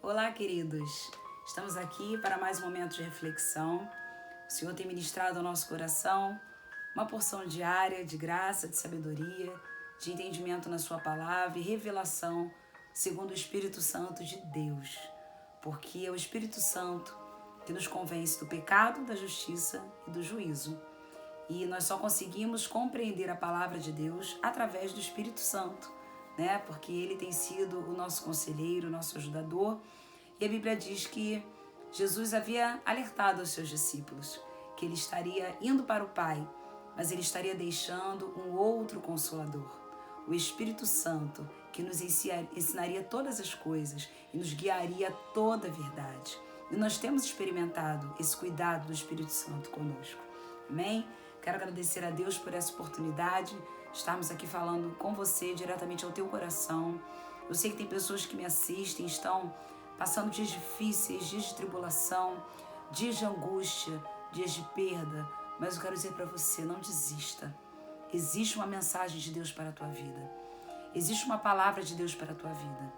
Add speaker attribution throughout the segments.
Speaker 1: Olá, queridos. Estamos aqui para mais um momento de reflexão. O Senhor tem ministrado ao nosso coração uma porção diária de graça, de sabedoria, de entendimento na sua palavra e revelação segundo o Espírito Santo de Deus. Porque é o Espírito Santo que nos convence do pecado, da justiça e do juízo. E nós só conseguimos compreender a palavra de Deus através do Espírito Santo, né? Porque ele tem sido o nosso conselheiro, o nosso ajudador. E a Bíblia diz que Jesus havia alertado aos seus discípulos que ele estaria indo para o Pai, mas ele estaria deixando um outro Consolador, o Espírito Santo, que nos ensinaria todas as coisas e nos guiaria a toda a verdade. E nós temos experimentado esse cuidado do Espírito Santo conosco. Amém? Quero agradecer a Deus por essa oportunidade, estarmos aqui falando com você, diretamente ao teu coração. Eu sei que tem pessoas que me assistem, estão passando dias difíceis, dias de tribulação, dias de angústia, dias de perda, mas eu quero dizer para você, não desista. Existe uma mensagem de Deus para a tua vida. Existe uma palavra de Deus para a tua vida.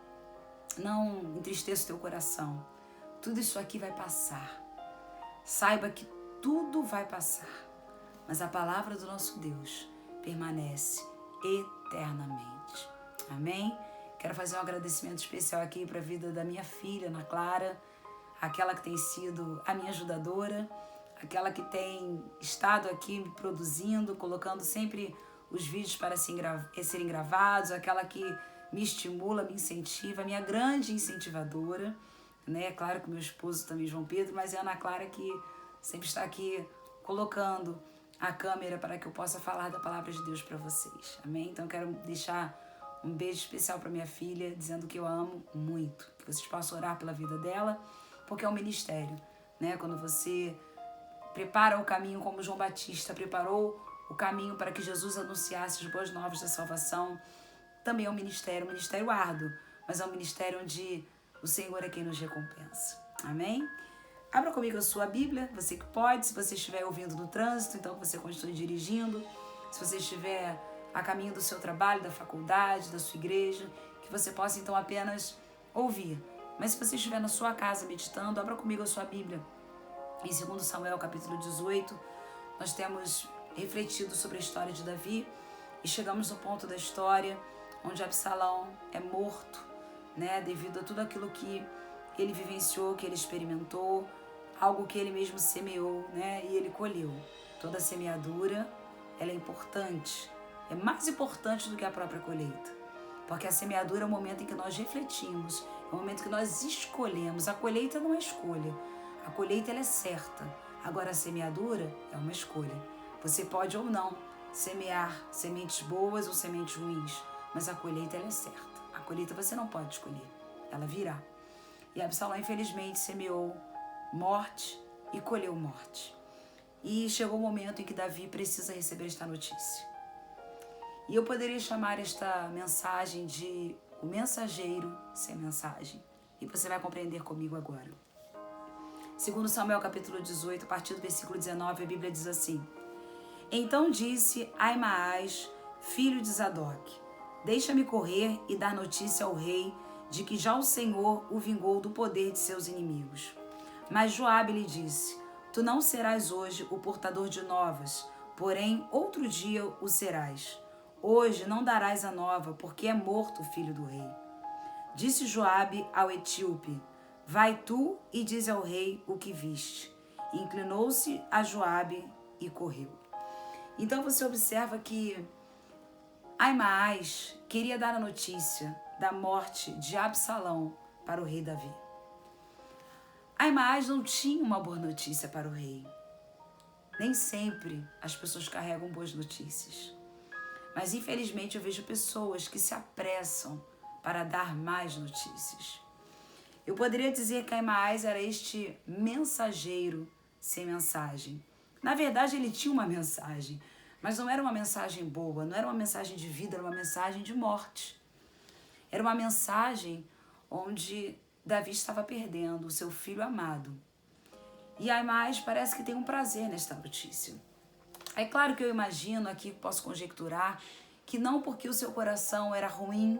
Speaker 1: Não entristeça o teu coração. Tudo isso aqui vai passar. Saiba que tudo vai passar, mas a palavra do nosso Deus permanece eternamente. Amém? Quero fazer um agradecimento especial aqui para a vida da minha filha, Ana Clara, aquela que tem sido a minha ajudadora, aquela que tem estado aqui me produzindo, colocando sempre os vídeos para serem gravados, aquela que me estimula, me incentiva, a minha grande incentivadora, né? Claro que meu esposo também, João Pedro, mas é a Ana Clara que sempre está aqui colocando a câmera para que eu possa falar da palavra de Deus para vocês. Amém? Então quero deixar um beijo especial para minha filha, dizendo que eu a amo muito. Que vocês possam orar pela vida dela, porque é um ministério, né? Quando você prepara o caminho como João Batista preparou o caminho para que Jesus anunciasse as boas novas da salvação, também é um ministério árduo, mas é um ministério onde o Senhor é quem nos recompensa. Amém? Abra comigo a sua Bíblia, você que pode, se você estiver ouvindo no trânsito, então você continue dirigindo. Se você estiver a caminho do seu trabalho, da faculdade, da sua igreja, que você possa então apenas ouvir. Mas se você estiver na sua casa meditando, abra comigo a sua Bíblia. Em 2 Samuel, capítulo 18, nós temos refletido sobre a história de Davi e chegamos no ponto da história onde Absalão é morto, né, devido a tudo aquilo que ele vivenciou, que ele experimentou, algo que ele mesmo semeou, né, e ele colheu. Toda semeadura, ela é importante, é mais importante do que a própria colheita, porque a semeadura é o momento em que nós refletimos, é o momento que nós escolhemos. A colheita não é escolha, a colheita ela é certa, agora a semeadura é uma escolha. Você pode ou não semear sementes boas ou sementes ruins, mas a colheita ela é certa. A colheita você não pode escolher, ela virá. E Absalão, infelizmente, semeou morte e colheu morte. E chegou o momento em que Davi precisa receber esta notícia. E eu poderia chamar esta mensagem de o mensageiro sem mensagem. E você vai compreender comigo agora. 2 Samuel capítulo 18, a partir do versículo 19, a Bíblia diz assim: Então disse Aimaas, filho de Zadok, deixa-me correr e dar notícia ao rei de que já o Senhor o vingou do poder de seus inimigos. Mas Joabe lhe disse: Tu não serás hoje o portador de novas, porém outro dia o serás. Hoje não darás a nova, porque é morto o filho do rei. Disse Joabe ao etíope: Vai tu e diz ao rei o que viste. Inclinou-se a Joabe e correu. Então você observa que Aimaas queria dar a notícia da morte de Absalão para o rei Davi. Aimaas não tinha uma boa notícia para o rei. Nem sempre as pessoas carregam boas notícias. Mas infelizmente eu vejo pessoas que se apressam para dar más notícias. Eu poderia dizer que Aimaas era este mensageiro sem mensagem. Na verdade, ele tinha uma mensagem, mas não era uma mensagem boa, não era uma mensagem de vida, era uma mensagem de morte. Era uma mensagem onde Davi estava perdendo o seu filho amado. E Aimaas parece que tem um prazer nesta notícia. É claro que eu imagino aqui, posso conjecturar, que não porque o seu coração era ruim,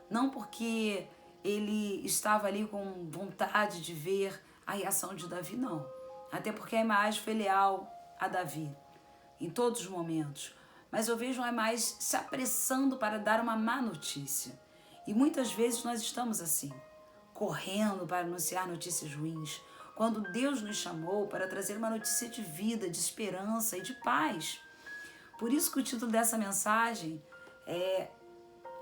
Speaker 1: não porque ele estava ali com vontade de ver a reação de Davi, não. Até porque Ahimaaz foi leal a Davi em todos os momentos. Mas eu vejo Ahimaaz se apressando para dar uma má notícia. E muitas vezes nós estamos assim, correndo para anunciar notícias ruins, quando Deus nos chamou para trazer uma notícia de vida, de esperança e de paz. Por isso que o título dessa mensagem é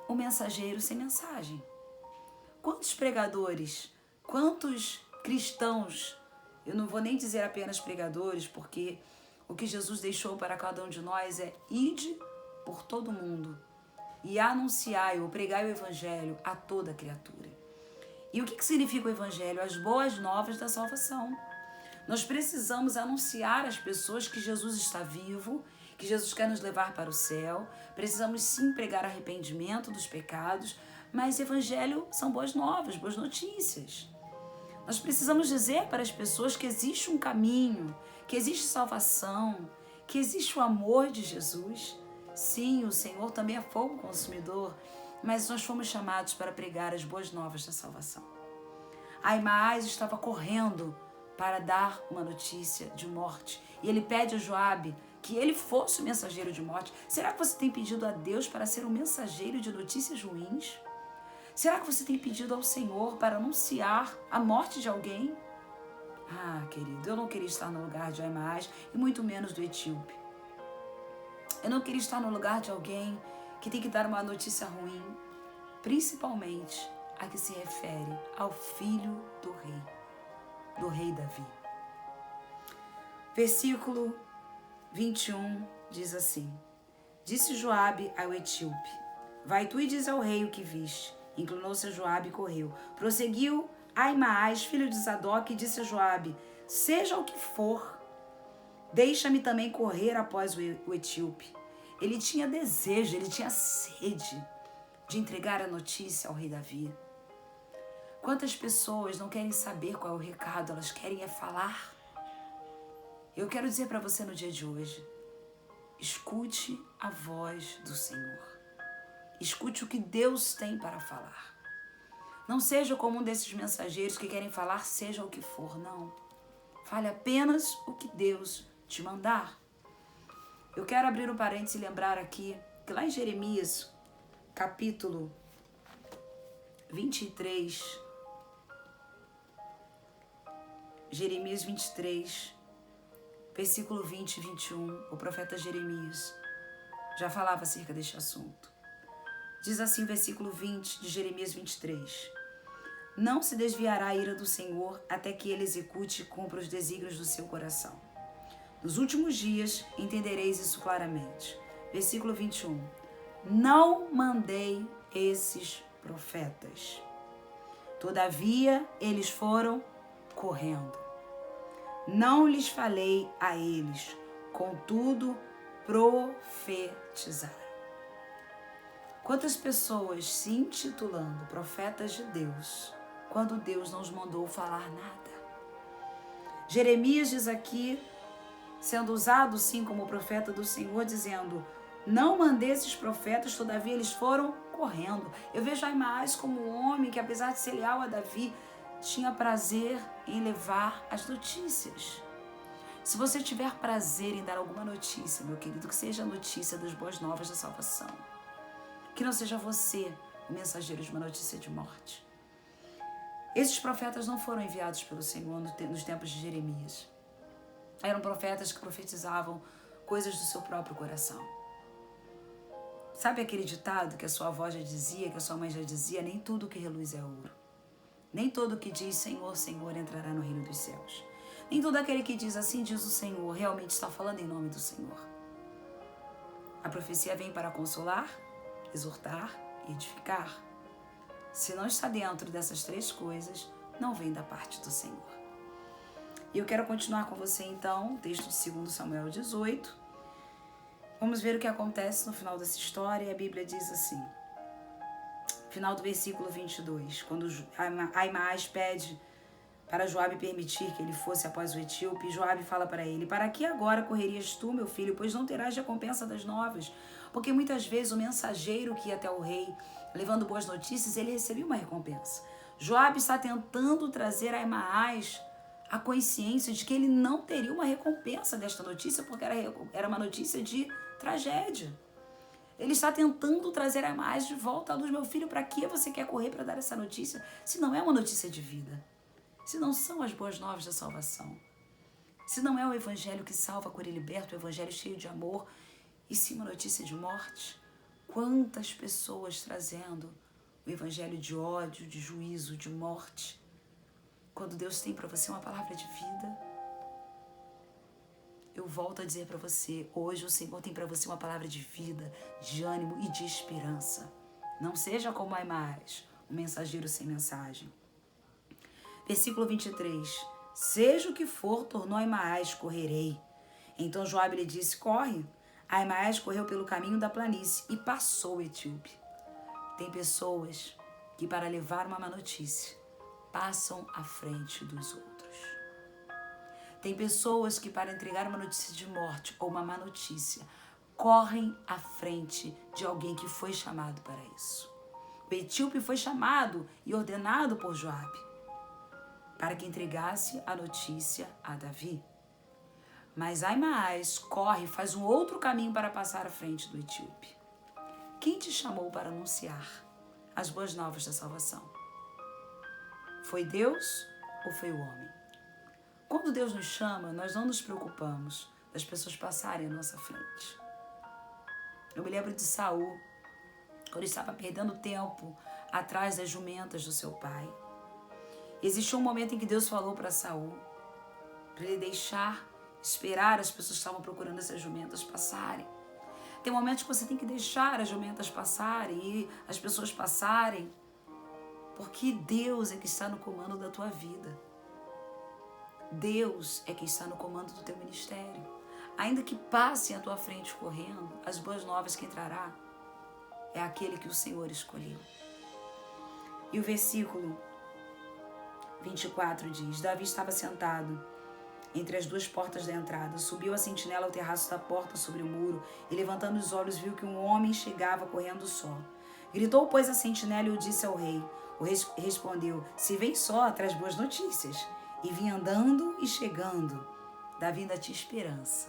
Speaker 1: O Mensageiro Sem Mensagem. Quantos pregadores, quantos cristãos, eu não vou nem dizer apenas pregadores, porque o que Jesus deixou para cada um de nós é ide por todo mundo e anunciai ou pregai o evangelho a toda criatura. E o que significa o evangelho? As boas novas da salvação. Nós precisamos anunciar às pessoas que Jesus está vivo, que Jesus quer nos levar para o céu. Precisamos sim pregar arrependimento dos pecados, mas evangelho são boas novas, boas notícias. Nós precisamos dizer para as pessoas que existe um caminho, que existe salvação, que existe o amor de Jesus. Sim, o Senhor também é fogo consumidor, mas nós fomos chamados para pregar as boas novas da salvação. Ahimaaz estava correndo para dar uma notícia de morte. E ele pede a Joabe que ele fosse o mensageiro de morte. Será que você tem pedido a Deus para ser um mensageiro de notícias ruins? Será que você tem pedido ao Senhor para anunciar a morte de alguém? Ah, querido, eu não queria estar no lugar de Ahimaaz e muito menos do etíope. Eu não queria estar no lugar de alguém que tem que dar uma notícia ruim, principalmente a que se refere ao filho do rei Davi. Versículo 21 diz assim: Disse Joabe ao etíope: Vai tu e diz ao rei o que viste. Inclinou-se a Joabe e correu. Prosseguiu Ahimaaz, filho de Zadok, e disse a Joabe: Seja o que for, deixa-me também correr após o etíope. Ele tinha desejo, ele tinha sede de entregar a notícia ao rei Davi. Quantas pessoas não querem saber qual é o recado, elas querem é falar. Eu quero dizer para você no dia de hoje, escute a voz do Senhor. Escute o que Deus tem para falar. Não seja como um desses mensageiros que querem falar seja o que for, não. Fale apenas o que Deus te mandar. Eu quero abrir um parênteses e lembrar aqui que lá em Jeremias, capítulo 23, Jeremias 23, versículo 20 e 21, o profeta Jeremias já falava acerca deste assunto. Diz assim o versículo 20 de Jeremias 23. Não se desviará a ira do Senhor até que ele execute e cumpra os desígnios do seu coração. Nos últimos dias entendereis isso claramente. Versículo 21. Não mandei esses profetas. Todavia eles foram correndo. Não lhes falei a eles, contudo profetizaram. Quantas pessoas se intitulando profetas de Deus, quando Deus não os mandou falar nada? Jeremias diz aqui, sendo usado sim como profeta do Senhor, dizendo: não mandei esses profetas, todavia eles foram correndo. Eu vejo Ahimaaz como um homem que, apesar de ser leal a Davi, tinha prazer em levar as notícias. Se você tiver prazer em dar alguma notícia, meu querido, que seja a notícia das boas novas da salvação. Que não seja você o mensageiro de uma notícia de morte. Esses profetas não foram enviados pelo Senhor nos tempos de Jeremias. Eram profetas que profetizavam coisas do seu próprio coração. Sabe aquele ditado que a sua avó já dizia, que a sua mãe já dizia? Nem tudo que reluz é ouro. Nem todo que diz Senhor, Senhor entrará no reino dos céus. Nem todo aquele que diz assim diz o Senhor realmente está falando em nome do Senhor. A profecia vem para consolar, exortar e edificar. Se não está dentro dessas três coisas, não vem da parte do Senhor. E eu quero continuar com você então, texto de 2 Samuel 18. Vamos ver o que acontece no final dessa história. A Bíblia diz assim, final do versículo 22, quando Ahimaaz pede para Joabe permitir que ele fosse após o etíope, Joabe fala para ele: para que agora correrias tu, meu filho, pois não terás recompensa das novas? Porque muitas vezes o mensageiro que ia até o rei, levando boas notícias, ele recebia uma recompensa. Joabe está tentando trazer a Aimás a consciência de que ele não teria uma recompensa desta notícia, porque era uma notícia de tragédia. Ele está tentando trazer a Aimás de volta à luz. Meu filho, para que você quer correr para dar essa notícia se não é uma notícia de vida? Se não são as boas novas da salvação? Se não é o evangelho que salva, cura e liberta, o evangelho cheio de amor, e sim uma notícia de morte? Quantas pessoas trazendo o evangelho de ódio, de juízo, de morte, quando Deus tem para você uma palavra de vida? Eu volto a dizer para você, hoje o Senhor tem para você uma palavra de vida, de ânimo e de esperança. Não seja como Aimás, um mensageiro sem mensagem. Versículo 23. Seja o que for, tornou Aimás, correrei. Então Joabe lhe disse, corre. Aimás correu pelo caminho da planície e passou o etíope. Tem pessoas que, para levar uma má notícia, passam à frente dos outros. Tem pessoas que, para entregar uma notícia de morte ou uma má notícia, correm à frente de alguém que foi chamado para isso. O etíope foi chamado e ordenado por Joabe para que entregasse a notícia a Davi. Mas Aimás corre e faz um outro caminho para passar à frente do etíope. Quem te chamou para anunciar as boas novas da salvação? Foi Deus ou foi o homem? Quando Deus nos chama, nós não nos preocupamos das pessoas passarem à nossa frente. Eu me lembro de Saul, quando estava perdendo tempo atrás das jumentas do seu pai. Existiu um momento em que Deus falou para Saul, para ele esperar as pessoas que estavam procurando essas jumentas passarem. Tem momentos que você tem que deixar as jumentas passarem e as pessoas passarem, porque Deus é que está no comando da tua vida. Deus é que está no comando do teu ministério. Ainda que passem à tua frente correndo, as boas novas que entrará é aquele que o Senhor escolheu. E o versículo 24 diz, Davi estava sentado entre as duas portas da entrada, subiu a sentinela ao terraço da porta sobre o muro e, levantando os olhos, viu que um homem chegava correndo só. Gritou, pois, a sentinela e o disse ao rei. O rei respondeu, se vem só, traz boas notícias. E vinha andando e chegando, Davi ainda tinha esperança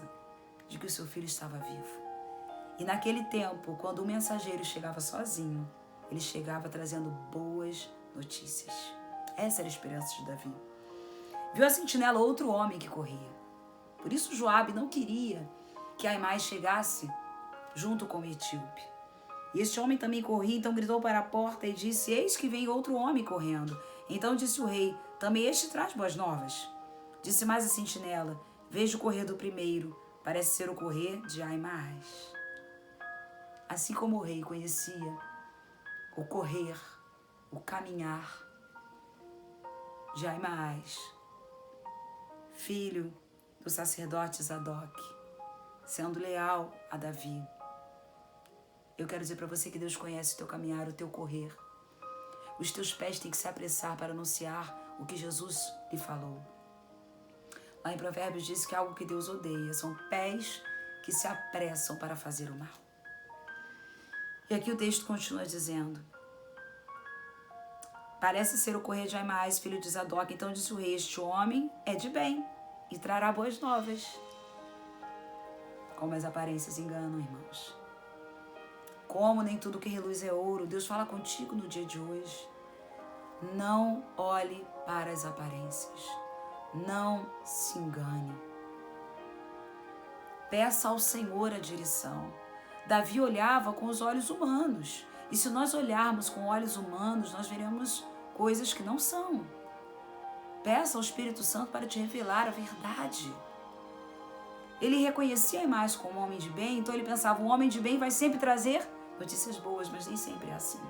Speaker 1: de que o seu filho estava vivo. E naquele tempo, quando o mensageiro chegava sozinho, ele chegava trazendo boas notícias. Essa era a esperança de Davi. Viu a sentinela outro homem que corria. Por isso Joabe não queria que Aimás chegasse junto com o etíope. E este homem também corria, então gritou para a porta e disse, eis que vem outro homem correndo. Então disse o rei, também este traz boas novas. Disse mais a sentinela, vejo o correr do primeiro, parece ser o correr de Aimás. Assim como o rei conhecia o correr, o caminhar de Aimás, filho do sacerdote Zadok, sendo leal a Davi. Eu quero dizer para você que Deus conhece o teu caminhar, o teu correr. Os teus pés têm que se apressar para anunciar o que Jesus lhe falou. Lá em Provérbios diz que algo que Deus odeia são pés que se apressam para fazer o mal. E aqui o texto continua dizendo, parece ser o correr de Aimás, filho de Zadok. Então disse o rei, este homem é de bem e trará boas novas. Como as aparências enganam, irmãos. Como nem tudo que reluz é ouro, Deus fala contigo no dia de hoje. Não olhe para as aparências. Não se engane. Peça ao Senhor a direção. Davi olhava com os olhos humanos. E se nós olharmos com olhos humanos, nós veremos coisas que não são. Peça ao Espírito Santo para te revelar a verdade. Ele reconhecia Aimás como um homem de bem, então ele pensava, um homem de bem vai sempre trazer notícias boas, mas nem sempre é assim.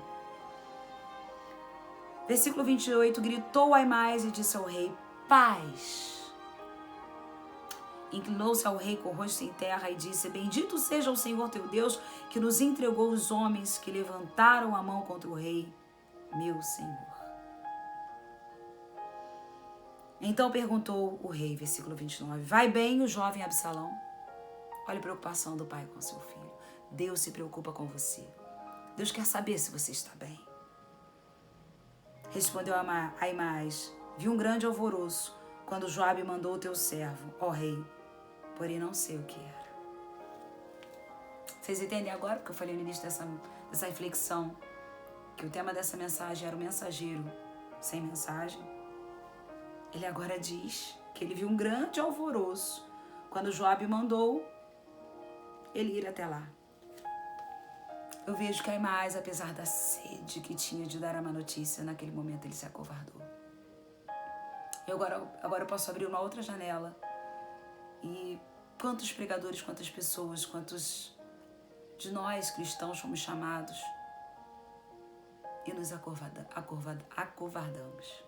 Speaker 1: Versículo 28, gritou Aimás e disse ao rei, paz. Inclinou-se ao rei com o rosto em terra e disse, bendito seja o Senhor teu Deus, que nos entregou os homens que levantaram a mão contra o rei, meu Senhor. Então perguntou o rei, versículo 29, vai bem o jovem Absalão? Olha a preocupação do pai com seu filho. Deus se preocupa com você. Deus quer saber se você está bem. Respondeu Aimás: vi um grande alvoroço quando Joabe mandou o teu servo, ó rei, porém não sei o que era. Vocês entendem agora, porque eu falei no início dessa reflexão, que o tema dessa mensagem era o mensageiro sem mensagem? Ele agora diz que ele viu um grande alvoroço quando Joabe mandou ele ir até lá. Eu vejo que Aimás, apesar da sede que tinha de dar a má notícia, naquele momento ele se acovardou. Agora eu posso abrir uma outra janela e quantos pregadores, quantas pessoas, quantos de nós cristãos fomos chamados e nos acovardamos.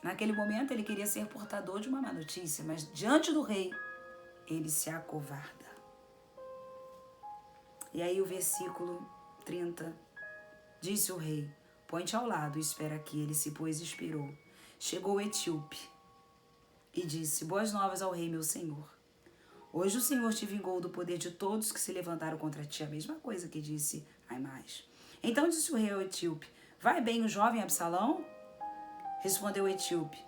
Speaker 1: Naquele momento ele queria ser portador de uma má notícia, mas diante do rei ele se acovarda. E aí o versículo 30, disse o rei: põe-te ao lado e espera aqui. Ele se pôs e esperou. Chegou o etíope e disse: boas novas ao rei, meu senhor. Hoje o Senhor te vingou do poder de todos que se levantaram contra ti. A mesma coisa que disse Aimás. Então disse o rei ao etíope: vai bem o jovem Absalão? Respondeu o etíope: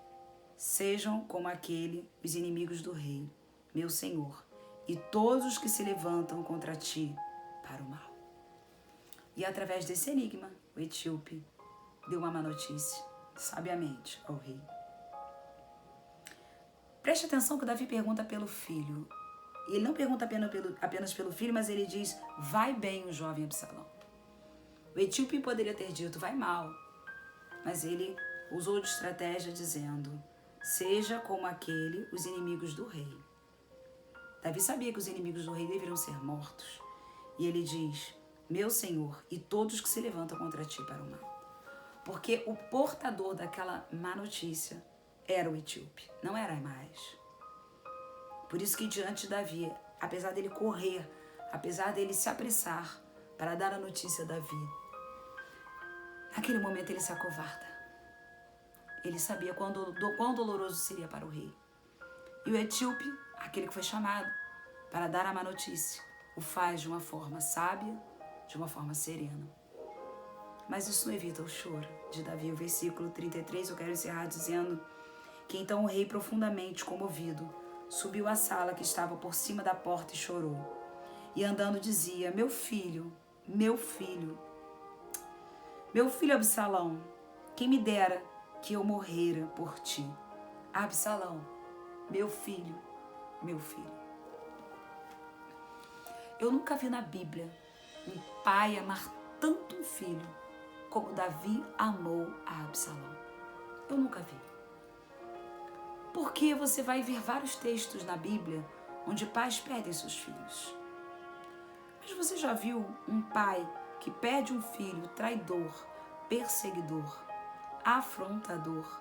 Speaker 1: sejam como aquele os inimigos do rei, meu senhor, e todos os que se levantam contra ti para o mal. E através desse enigma, o etíope deu uma má notícia, sabiamente, ao rei. Preste atenção que Davi pergunta pelo filho. E ele não pergunta apenas pelo filho, mas ele diz: vai bem o jovem Absalão. O etíope poderia ter dito: vai mal. Mas ele usou de estratégia dizendo: seja como aquele, os inimigos do rei. Davi sabia que os inimigos do rei deveriam ser mortos. E ele diz: meu senhor, e todos que se levantam contra ti para o mal. Porque o portador daquela má notícia era o etíope, não era Aimás. Por isso que diante de Davi, apesar dele correr, apesar dele se apressar para dar a notícia a Davi, naquele momento ele se acovarda. Ele sabia quão doloroso seria para o rei. E o etíope, aquele que foi chamado para dar a má notícia, o faz de uma forma sábia, de uma forma serena. Mas isso não evita o choro de Davi. O versículo 33, eu quero encerrar dizendo que então o rei, profundamente comovido, subiu à sala que estava por cima da porta e chorou. E andando dizia: meu filho Absalão, quem me dera que eu morrera por ti. Absalão, meu filho. Eu nunca vi na Bíblia um pai amar tanto um filho como Davi amou a Absalão. Eu nunca vi. Porque você vai ver vários textos na Bíblia onde pais perdem seus filhos. Mas você já viu um pai que perde um filho traidor, perseguidor, afrontador?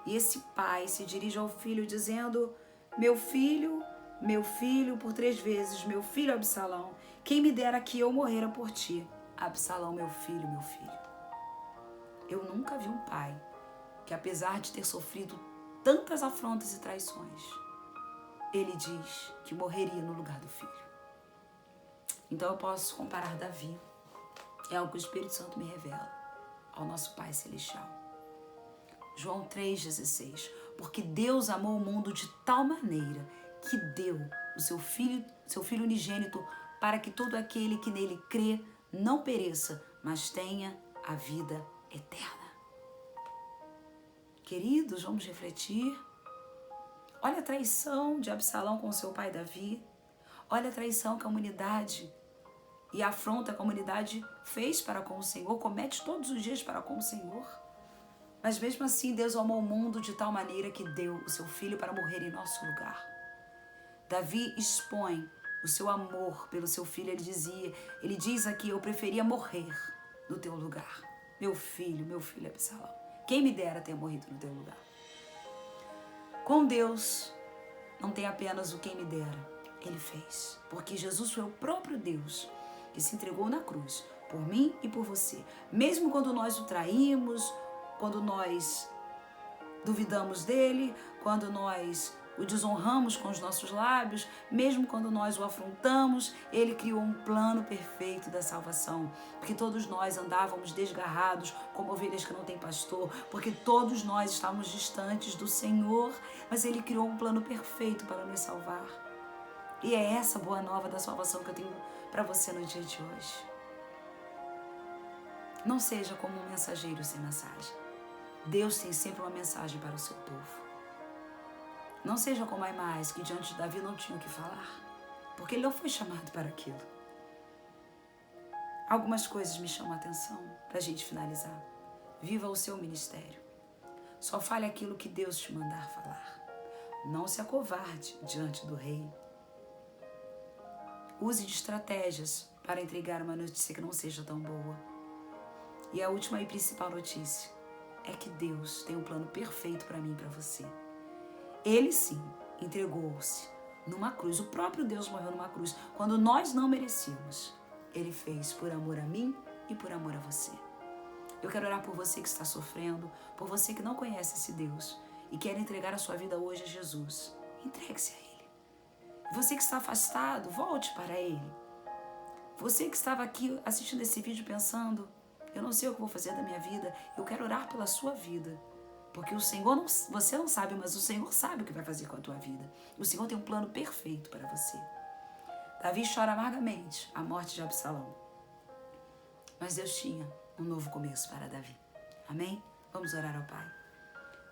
Speaker 1: E esse pai se dirige ao filho dizendo: meu filho, por 3 vezes, meu filho Absalão, quem me dera que eu morrera por ti. Absalão, meu filho. Eu nunca vi um pai que, apesar de ter sofrido tantas afrontas e traições, ele diz que morreria no lugar do filho. Então eu posso comparar Davi, é algo que o Espírito Santo me revela, ao nosso Pai Celestial. João 3,16, porque Deus amou o mundo de tal maneira que deu o seu filho unigênito, para que todo aquele que nele crê não pereça, mas tenha a vida eterna. Queridos, vamos refletir. Olha a traição de Absalão com seu pai Davi. Olha a traição que a humanidade e a afronta que a humanidade fez para com o Senhor, comete todos os dias para com o Senhor. Mas mesmo assim, Deus amou o mundo de tal maneira que deu o seu filho para morrer em nosso lugar. Davi expõe o seu amor pelo seu filho. Ele diz aqui: eu preferia morrer no teu lugar. Meu filho Absalão. Quem me dera ter morrido no teu lugar. Com Deus, não tem apenas o quem me dera. Ele fez. Porque Jesus foi o próprio Deus que se entregou na cruz por mim e por você. Mesmo quando nós o traímos, quando nós duvidamos dele, quando nós o desonramos com os nossos lábios, mesmo quando nós o afrontamos, Ele criou um plano perfeito da salvação. Porque todos nós andávamos desgarrados, como ovelhas que não têm pastor, porque todos nós estávamos distantes do Senhor, mas Ele criou um plano perfeito para nos salvar. E é essa boa nova da salvação que eu tenho para você no dia de hoje. Não seja como um mensageiro sem mensagem. Deus tem sempre uma mensagem para o seu povo. Não seja como Aimás, que diante de Davi não tinha o que falar, porque ele não foi chamado para aquilo. Algumas coisas me chamam a atenção para a gente finalizar. Viva o seu ministério. Só fale aquilo que Deus te mandar falar. Não se acovarde diante do rei. Use de estratégias para entregar uma notícia que não seja tão boa. E a última e principal notícia é que Deus tem um plano perfeito para mim e para você. Ele sim entregou-se numa cruz. O próprio Deus morreu numa cruz. Quando nós não merecíamos, Ele fez por amor a mim e por amor a você. Eu quero orar por você que está sofrendo, por você que não conhece esse Deus e quer entregar a sua vida hoje a Jesus. Entregue-se a Ele. Você que está afastado, volte para Ele. Você que estava aqui assistindo esse vídeo pensando, eu não sei o que vou fazer da minha vida, eu quero orar pela sua vida. Porque o Senhor, você não sabe, mas o Senhor sabe o que vai fazer com a tua vida. O Senhor tem um plano perfeito para você. Davi chora amargamente a morte de Absalão. Mas Deus tinha um novo começo para Davi. Amém? Vamos orar ao Pai.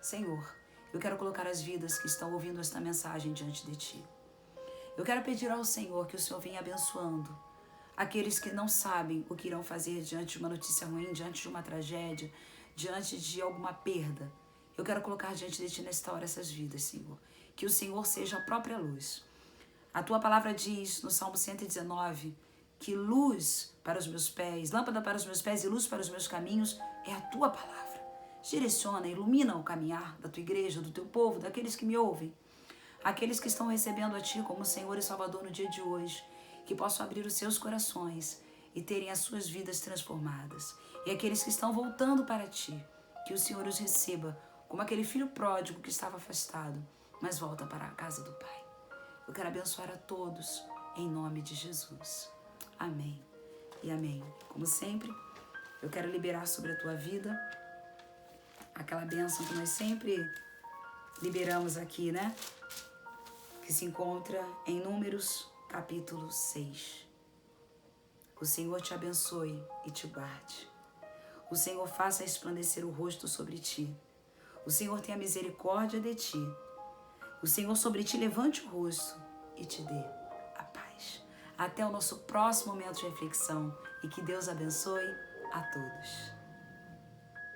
Speaker 1: Senhor, eu quero colocar as vidas que estão ouvindo esta mensagem diante de Ti. Eu quero pedir ao Senhor que o Senhor venha abençoando aqueles que não sabem o que irão fazer diante de uma notícia ruim, diante de uma tragédia, diante de alguma perda. Eu quero colocar diante de Ti nesta hora essas vidas, Senhor. Que o Senhor seja a própria luz. A Tua palavra diz no Salmo 119 que luz para os meus pés, lâmpada para os meus pés e luz para os meus caminhos é a Tua palavra. Direciona, ilumina o caminhar da Tua igreja, do Teu povo, daqueles que me ouvem. Aqueles que estão recebendo a Ti como Senhor e Salvador no dia de hoje. Que possam abrir os seus corações e terem as suas vidas transformadas. E aqueles que estão voltando para Ti, que o Senhor os receba como aquele filho pródigo que estava afastado, mas volta para a casa do Pai. Eu quero abençoar a todos, em nome de Jesus. Amém e amém. Como sempre, eu quero liberar sobre a tua vida aquela bênção que nós sempre liberamos aqui, né? Que se encontra em Números, capítulo 6. O Senhor te abençoe e te guarde. O Senhor faça resplandecer o rosto sobre ti. O Senhor tenha misericórdia de ti. O Senhor sobre ti levante o rosto e te dê a paz. Até o nosso próximo momento de reflexão e que Deus abençoe a todos.